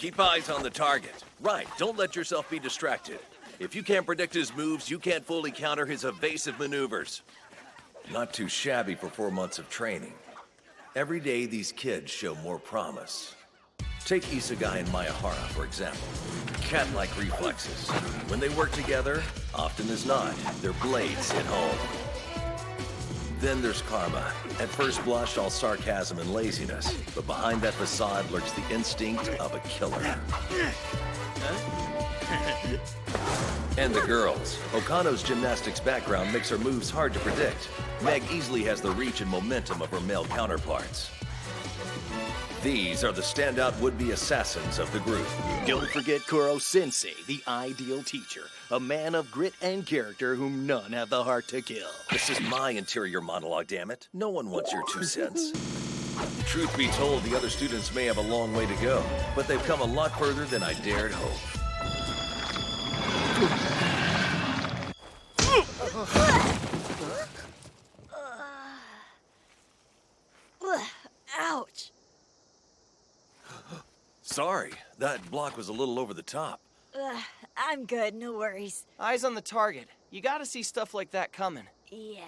Keep eyes on the target. Right, don't let yourself be distracted. If you can't predict his moves, you can't fully counter his evasive maneuvers. Not too shabby for 4 months of training. Every day, these kids show more promise. Take Isegai and Miyahara, for example. Cat-like reflexes. When they work together, often as not, their blades hit home. Then there's Karma. At first blush, all sarcasm and laziness. But behind that facade lurks the instinct of a killer. And the girls. Okano's gymnastics background makes her moves hard to predict. Meg easily has the reach and momentum of her male counterparts. These are the standout would-be assassins of the group. Don't forget Kuro Sensei, the ideal teacher. A man of grit and character whom none have the heart to kill. This is my interior monologue, damn it. No one wants your 2 cents. Truth be told, the other students may have a long way to go, but they've come a lot further than I dared hope. Ouch. Sorry, that block was a little over the top. I'm good, no worries. Eyes on the target. You gotta see stuff like that coming. Yeah.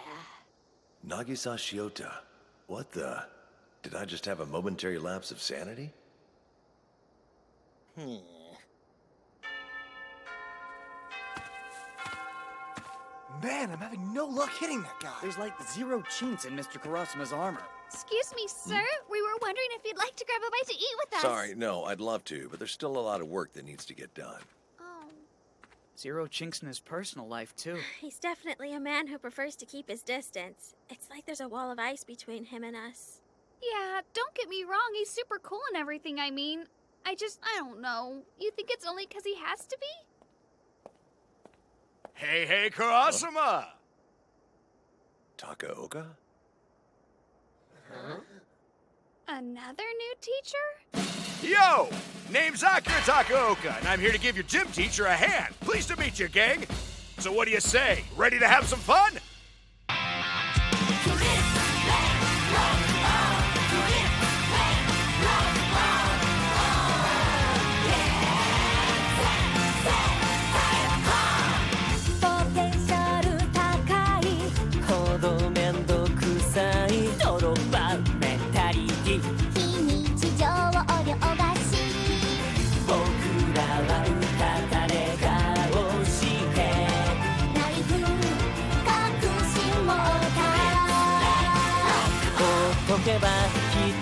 Nagisa Shiota. What the? Did I just have a momentary lapse of sanity? Man, I'm having no luck hitting that guy. There's like 0 chinks in Mr. Kurasuma's armor. Excuse me, sir. We were wondering if you'd like to grab a bite to eat with us. Sorry, no, I'd love to, but there's still a lot of work that needs to get done. Oh. 0 chinks in his personal life, too. He's definitely a man who prefers to keep his distance. It's like there's a wall of ice between him and us. Yeah, don't get me wrong. He's super cool and everything, I mean. I don't know. You think it's only because he has to be? Hey, Kurasuma! Takaoka? Another new teacher? Yo! Name's Akira Takaoka, and I'm here to give your gym teacher a hand. Pleased to meet you, gang. So what do you say? Ready to have some fun?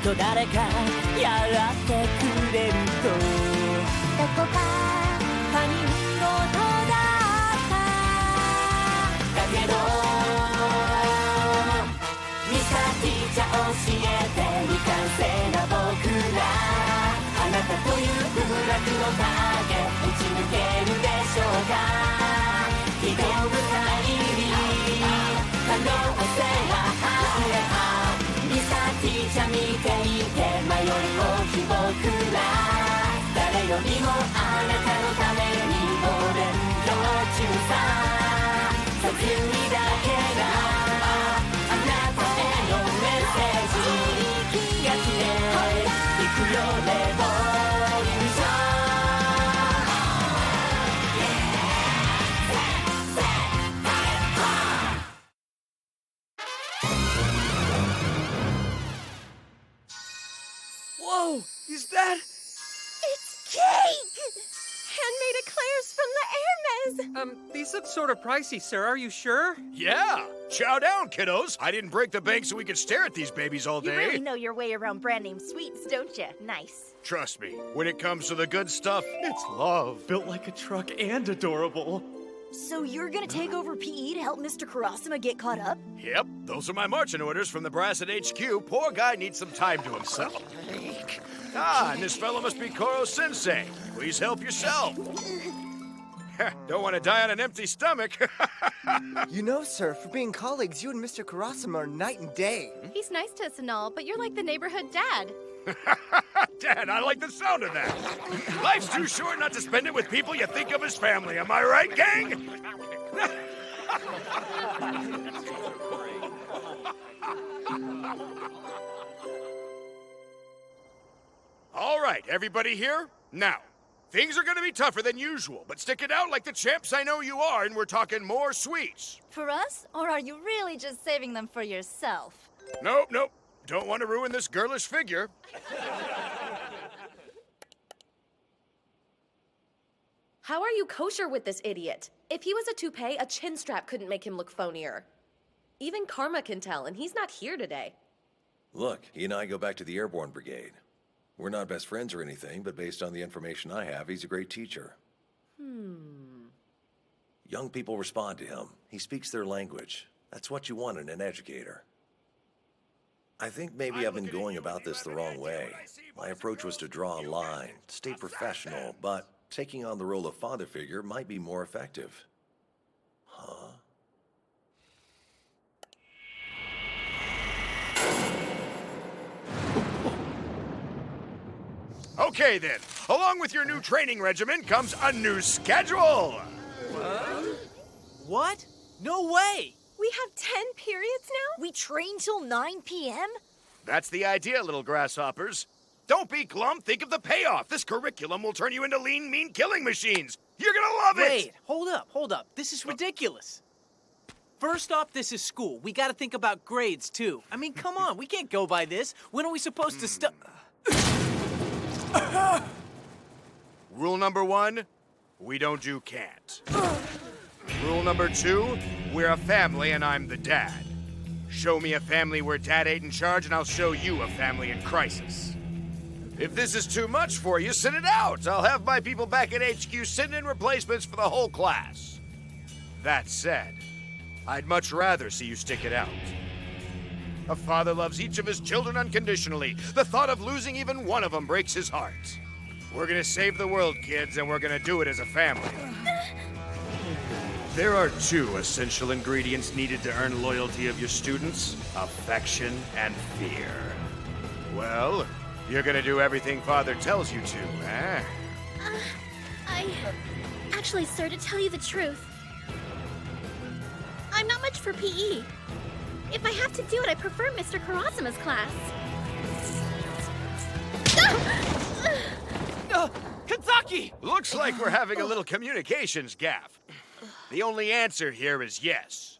「誰かやってくれると」「どこか他人事だった」「だけどミスターティーチャー教えて未完成な僕ら」「あなたという不落の影打ち抜けるでしょうか」「ひどく限り可能性が溢れた」ティーチャー見ていて迷い大きい僕ら誰よりもあなたのためにお勉強中さ卒業だけがあなたへのメッセージガチで行くよレボリューションWhoa! Is that? It's cake! Handmade eclairs from the Hermes! These look sort of pricey, sir. Are you sure? Yeah! Chow down, kiddos! I didn't break the bank so we could stare at these babies all day. You really know your way around brand name sweets, don't you? Nice. Trust me, when it comes to the good stuff, it's love. Built like a truck and adorable. So you're gonna take over PE to help Mr. Kurasuma get caught up? Yep, those are my marching orders from the brass at HQ. Poor guy needs some time to himself. And this fellow must be Kuro Sensei. Please help yourself. Don't want to die on an empty stomach. You know, sir, for being colleagues, you and Mr. Kurasuma are night and day. He's nice to us and all, but you're like the neighborhood dad. Dad, I like the sound of that. Life's too short not to spend it with people you think of as family. Am I right, gang? All right, everybody here? Now, things are gonna be tougher than usual, but stick it out like the champs I know you are, and we're talking more sweets. For us? Or are you really just saving them for yourself? Nope. Don't want to ruin this girlish figure. How are you kosher with this idiot? If he was a toupee, a chin strap couldn't make him look phonier. Even Karma can tell, and he's not here today. Look, he and I go back to the Airborne Brigade. We're not best friends or anything, but based on the information I have, he's a great teacher. Young people respond to him. He speaks their language. That's what you want in an educator. I think maybe I've been going about this the wrong way. My approach was to draw a line, stay professional, but taking on the role of father figure might be more effective. Huh? Okay then, along with your new training regimen comes a new schedule! What? No way! We have 10 periods now? We train till 9 p.m.? That's the idea, little grasshoppers. Don't be glum, think of the payoff. This curriculum will turn you into lean, mean killing machines. You're gonna love it! Wait, hold up. This is ridiculous. First off, this is school. We gotta think about grades, too. I mean, come on, we can't go by this. When are we supposed to Rule number 1, we don't do can't. Rule number 2, we're a family and I'm the dad. Show me a family where dad ain't in charge and I'll show you a family in crisis. If this is too much for you, sit it out. I'll have my people back at HQ sitting in replacements for the whole class. That said, I'd much rather see you stick it out. A father loves each of his children unconditionally. The thought of losing even one of them breaks his heart. We're gonna save the world, kids, and we're gonna do it as a family. There are 2 essential ingredients needed to earn loyalty of your students: affection and fear. Well, you're gonna do everything Father tells you to, eh? Actually, sir, to tell you the truth, I'm not much for PE. If I have to do it, I prefer Mr. Karasuma's class. Kazaki! Looks like we're having a little communications gap. The only answer here is yes.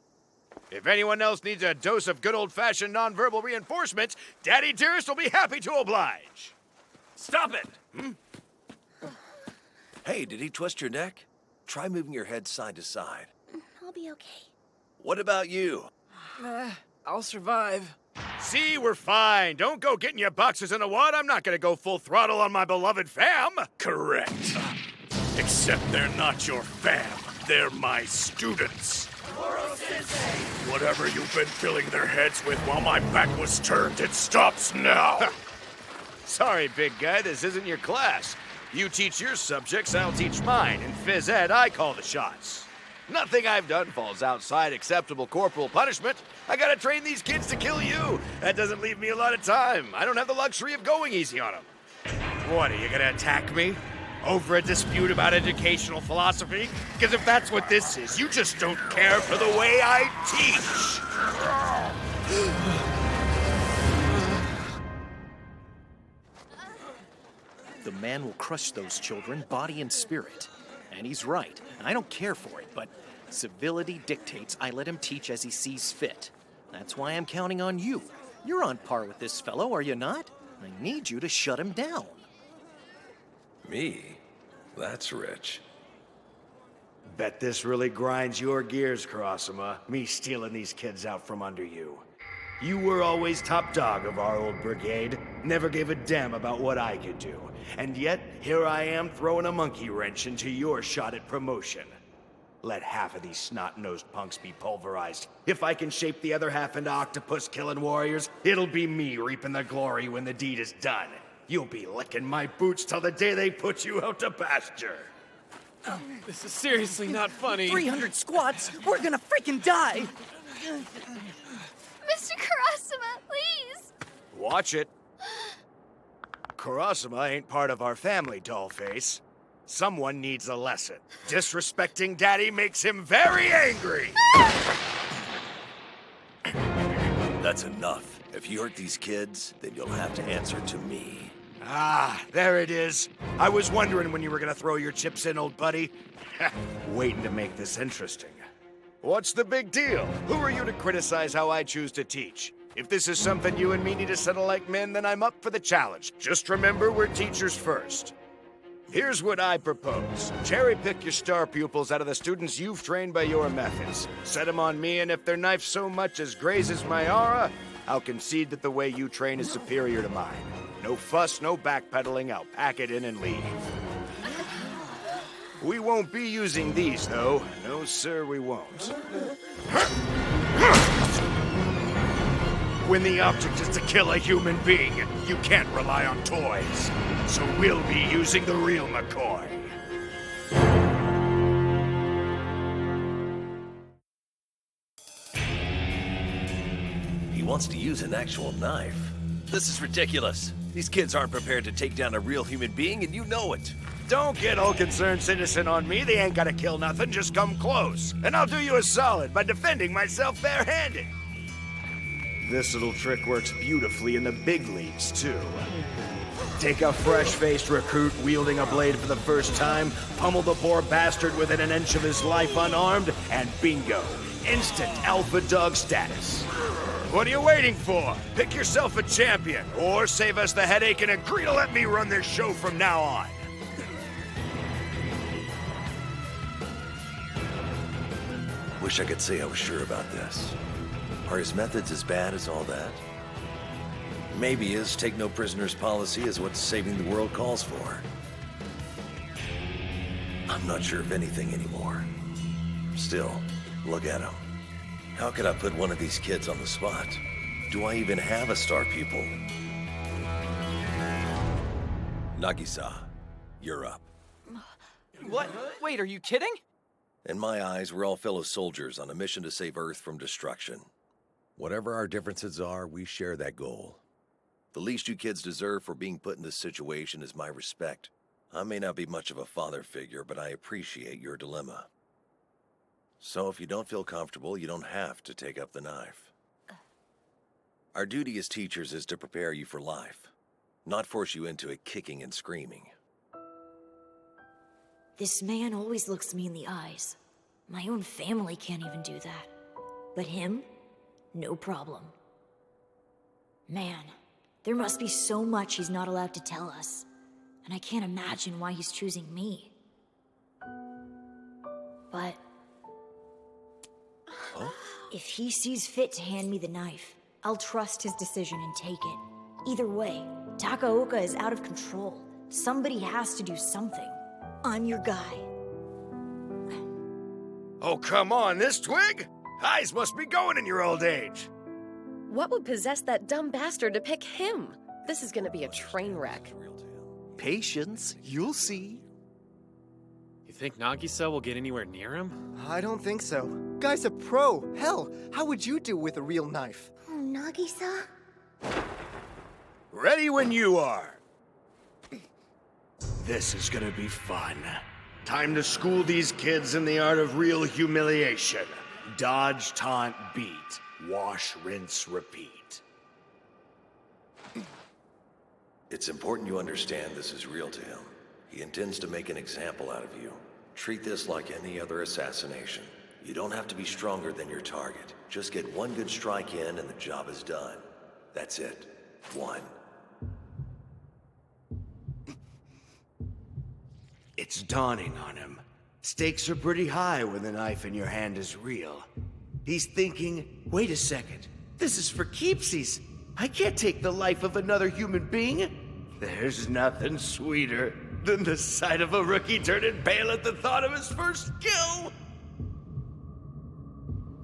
If anyone else needs a dose of good old-fashioned nonverbal reinforcement, Daddy Dearest will be happy to oblige. Stop it! Hey, did he twist your neck? Try moving your head side to side. I'll be okay. What about you? I'll survive. See, we're fine. Don't go getting your boxes in a wad. I'm not gonna go full throttle on my beloved fam. Correct. Except they're not your fam. They're my students. Whatever you've been filling their heads with while my back was turned, it stops now. Sorry, big guy, this isn't your class. You teach your subjects, I'll teach mine. In phys ed, I call the shots. Nothing I've done falls outside acceptable corporal punishment. I gotta train these kids to kill you. That doesn't leave me a lot of time. I don't have the luxury of going easy on them. What, are you gonna attack me? Over a dispute about educational philosophy? Because if that's what this is, you just don't care for the way I teach. The man will crush those children, body and spirit. And he's right. I don't care for it, but civility dictates I let him teach as he sees fit. That's why I'm counting on you. You're on par with this fellow, are you not? I need you to shut him down. Me? That's rich. Bet this really grinds your gears, Karasuma, me stealing these kids out from under you. You were always top dog of our old brigade, never gave a damn about what I could do. And yet, here I am throwing a monkey wrench into your shot at promotion. Let half of these snot-nosed punks be pulverized. If I can shape the other half into octopus-killing warriors, it'll be me reaping the glory when the deed is done. You'll be licking my boots till the day they put you out to pasture. This is seriously not funny. 300 squats? We're gonna freaking die! Mr. Karasuma, please! Watch it. Karasuma ain't part of our family, dollface. Someone needs a lesson. Disrespecting Daddy makes him very angry! That's enough. If you hurt these kids, then you'll have to answer to me. Ah, there it is. I was wondering when you were gonna throw your chips in, old buddy. Waiting to make this interesting. What's the big deal? Who are you to criticize how I choose to teach? If this is something you and me need to settle like men, then I'm up for the challenge. Just remember, we're teachers first. Here's what I propose. Cherry-pick your star pupils out of the students you've trained by your methods. Set them on me, and if their knife so much as grazes my aura, I'll concede that the way you train is superior to mine. No fuss, no backpedaling. I'll pack it in and leave. We won't be using these, though. No, sir, we won't. When the object is to kill a human being, you can't rely on toys. So we'll be using the real McCoy. He wants to use an actual knife. This is ridiculous. These kids aren't prepared to take down a real human being, and you know it. Don't get all concerned, citizen, on me. They ain't gotta kill nothing, just come close. And I'll do you a solid by defending myself barehanded. This little trick works beautifully in the big leagues, too. Take a fresh-faced recruit wielding a blade for the first time, pummel the poor bastard within an inch of his life unarmed, and bingo, instant alpha dog status. What are you waiting for? Pick yourself a champion, or save us the headache and agree to let me run this show from now on. Wish I could say I was sure about this. Are his methods as bad as all that? Maybe his take no prisoners policy is what saving the world calls for. I'm not sure of anything anymore. Still, look at him. How could I put one of these kids on the spot? Do I even have a star pupil? Nagisa, you're up. What? Wait, are you kidding? In my eyes, we're all fellow soldiers on a mission to save Earth from destruction. Whatever our differences are, we share that goal. The least you kids deserve for being put in this situation is my respect. I may not be much of a father figure, but I appreciate your dilemma. So if you don't feel comfortable, you don't have to take up the knife. Our duty as teachers is to prepare you for life, not force you into it kicking and screaming. This man always looks me in the eyes. My own family can't even do that. But him? No problem. Man, there must be so much he's not allowed to tell us. And I can't imagine why he's choosing me. But... Huh? If he sees fit to hand me the knife, I'll trust his decision and take it. Either way, Takaoka is out of control. Somebody has to do something. I'm your guy. Oh, come on, this twig? Eyes must be going in your old age. What would possess that dumb bastard to pick him? This is gonna be a train wreck. Patience, you'll see. You think Nagisa will get anywhere near him? I don't think so. Guy's a pro. Hell, how would you do with a real knife? Oh, Nagisa? Ready when you are. This is gonna be fun. Time to school these kids in the art of real humiliation. Dodge, taunt, beat. Wash, rinse, repeat. It's important you understand this is real to him. He intends to make an example out of you. Treat this like any other assassination. You don't have to be stronger than your target. Just get one good strike in and the job is done. That's it. One. It's dawning on him. Stakes are pretty high when the knife in your hand is real. He's thinking, wait a second, this is for keepsies. I can't take the life of another human being. There's nothing sweeter than the sight of a rookie turning pale at the thought of his first kill.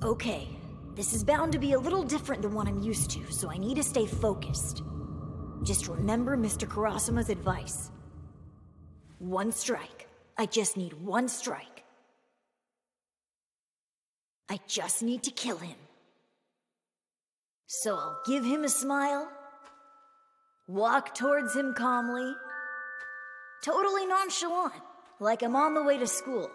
Okay, this is bound to be a little different than what I'm used to, so I need to stay focused. Just remember Mr. Kurasuma's advice. One strike. I just need one strike. I just need to kill him. So I'll give him a smile, walk towards him calmly, totally nonchalant, like I'm on the way to school.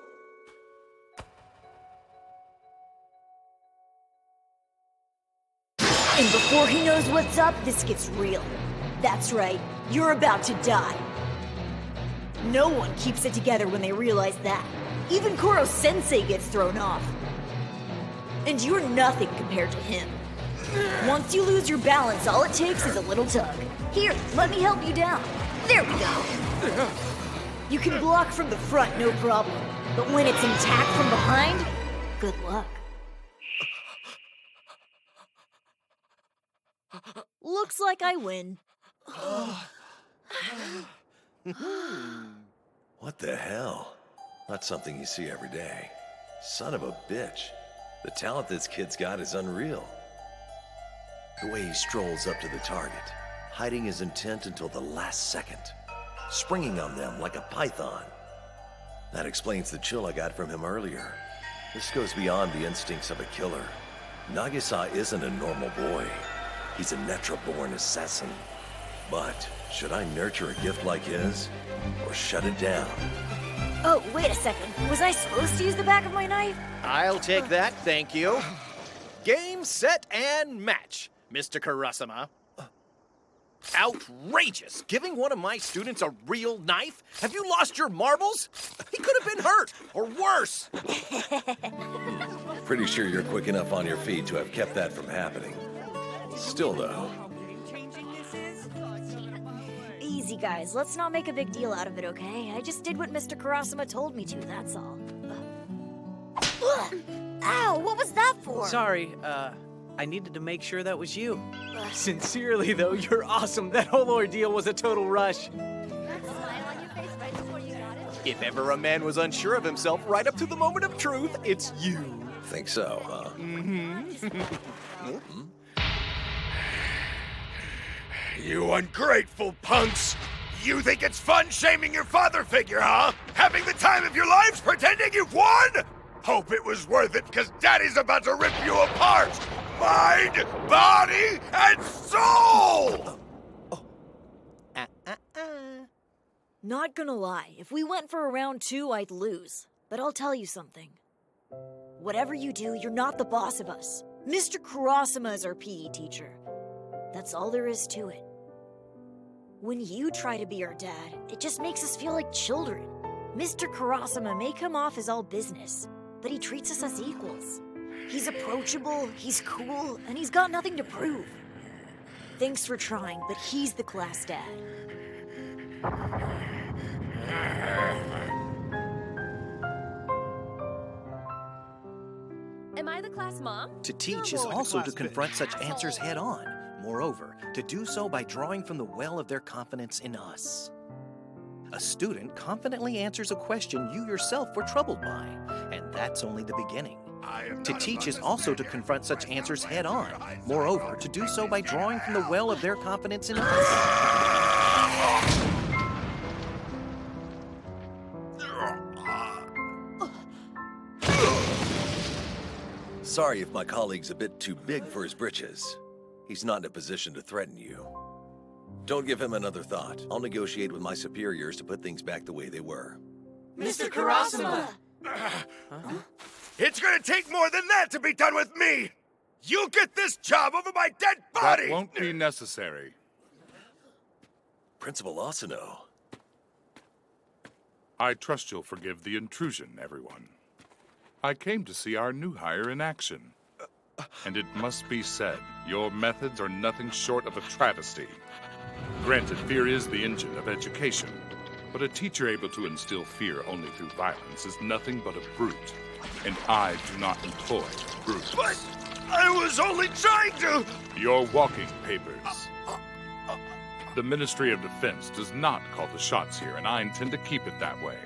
And before he knows what's up, this gets real. That's right, You're about to die. No one keeps it together when they realize that. Even Koro-sensei gets thrown off. And you're nothing compared to him. Once you lose your balance, all it takes is a little tug. Here, let me help you down. There we go. You can block from the front, no problem. But when it's intact from behind, good luck. Looks like I win. What the hell? Not something you see every day. Son of a bitch. The talent this kid's got is unreal. The way he strolls up to the target, hiding his intent until the last second, springing on them like a python. That explains the chill I got from him earlier. This goes beyond the instincts of a killer. Nagisa isn't a normal boy. He's a natural-born assassin. But should I nurture a gift like his, or shut it down? Oh, wait a second. Was I supposed to use the back of my knife? I'll take that, thank you. Game, set, and match, Mr. Karasuma. Outrageous! Giving one of my students a real knife? Have you lost your marbles? He could have been hurt, or worse. Pretty sure you're quick enough on your feet to have kept that from happening. Still, though. Easy, guys. Let's not make a big deal out of it, okay? I just did what Mr. Karasuma told me to, that's all. Ow! What was that for? Sorry, I needed to make sure that was you. Sincerely, though, you're awesome. That whole ordeal was a total rush. If ever a man was unsure of himself right up to the moment of truth, it's you. Think so, huh? You ungrateful punks! You think it's fun shaming your father figure, huh? Having the time of your lives pretending you've won? Hope it was worth it, because Daddy's about to rip you apart! Mind, body, and soul! Not gonna lie, if we went for a round 2, I'd lose. But I'll tell you something. Whatever you do, you're not the boss of us. Mr. Kurasuma is our PE teacher. That's all there is to it. When you try to be our dad, it just makes us feel like children. Mr. Kurasuma may come off as all business, but he treats us as equals. He's approachable, he's cool, and he's got nothing to prove. Thanks for trying, but he's the class dad. Am I the class mom? To teach is also to confront such answers head on. Moreover, to do so by drawing from the well of their confidence in us. A student confidently answers a question you yourself were troubled by, and that's only the beginning. To teach is also to confront such answers head on. Moreover, to do so by drawing from the well of their confidence in us. Sorry if my colleague's a bit too big for his britches. He's not in a position to threaten you. Don't give him another thought. I'll negotiate with my superiors to put things back the way they were. Mr. Karasuma! It's gonna take more than that to be done with me! You'll get this job over my dead body! That won't be necessary. Principal Asano. I trust you'll forgive the intrusion, everyone. I came to see our new hire in action. And it must be said, your methods are nothing short of a travesty. Granted, fear is the engine of education, but a teacher able to instill fear only through violence is nothing but a brute. And I do not employ brutes. But I was only trying to... Your walking papers. The Ministry of Defense does not call the shots here, and I intend to keep it that way.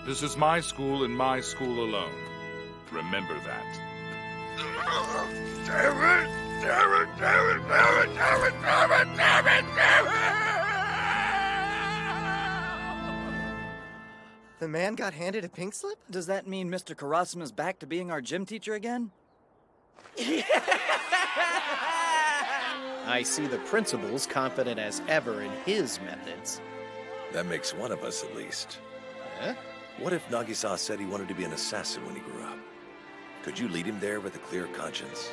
This is my school and my school alone. Remember that. Damn it! Damn it! Damn it! Damn it! Damn it! Damn it! Damn it! Damn it! The man got handed a pink slip? Does that mean Mr. Karasuma's back to being our gym teacher again? I see the principal's confident as ever in his methods. That makes one of us at least. Huh? What if Nagisa said he wanted to be an assassin when he grew up? Could you lead him there with a clear conscience?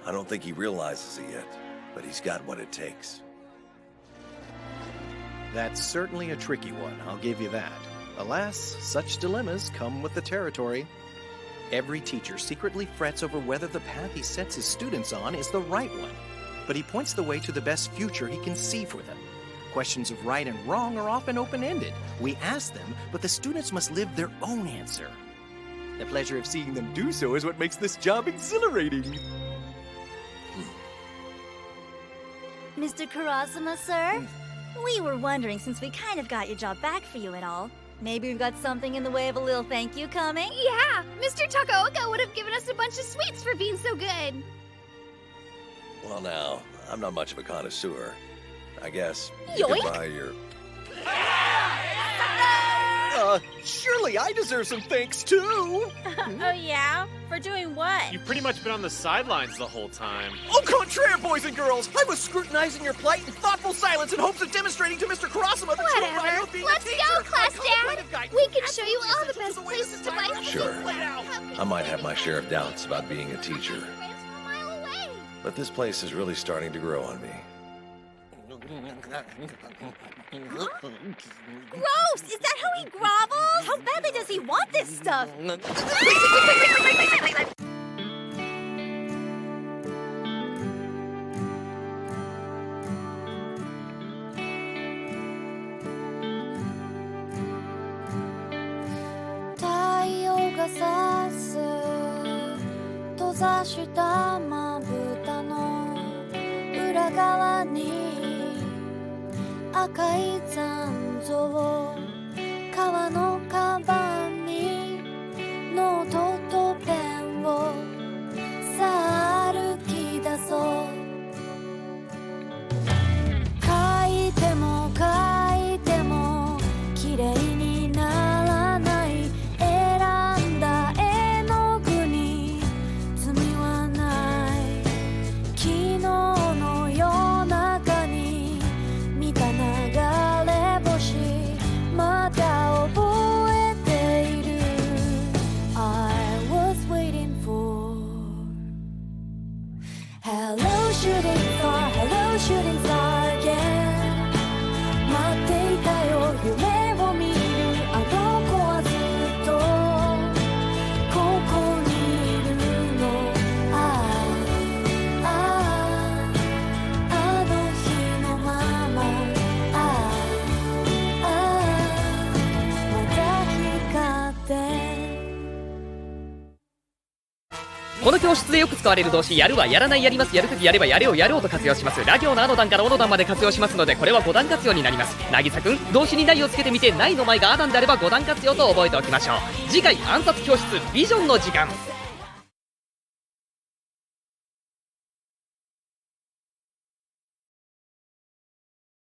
I don't think he realizes it yet, but he's got what it takes. That's certainly a tricky one, I'll give you that. Alas, such dilemmas come with the territory. Every teacher secretly frets over whether the path he sets his students on is the right one, but he points the way to the best future he can see for them. Questions of right and wrong are often open-ended. We ask them, but the students must live their own answer. The pleasure of seeing them do so is what makes this job exhilarating. Mr. Kurasuma, sir? We were wondering, since we kind of got your job back for you and all, maybe we've got something in the way of a little thank you coming? Yeah, Mr. Takaoka would have given us a bunch of sweets for being so good. Well, now, I'm not much of a connoisseur. I guess you Yoink. could buy your... Surely I deserve some thanks too! Oh, yeah? For doing what? You've pretty much been on the sidelines the whole time. Au contraire, boys and girls! I was scrutinizing your plight in thoughtful silence in hopes of demonstrating to Mr. Kurasuma the true value of being Let's a teacher. go, class dad! We can show you all the best places to buy Sure. I might have my share of doubts about being a teacher, but this place is really starting to grow on me. Gross! Is that how he grovels? How badly does he want this stuff?この教室でよく使われる動詞やるはやらないやりますやるときやればやれをやろうと活用します。ラ行のあの段からおの段まで活用しますのでこれは5段活用になります。渚くん動詞にないをつけてみてないの前があ段であれば5段活用と覚えておきましょう。次回暗殺教室ビジョンの時間。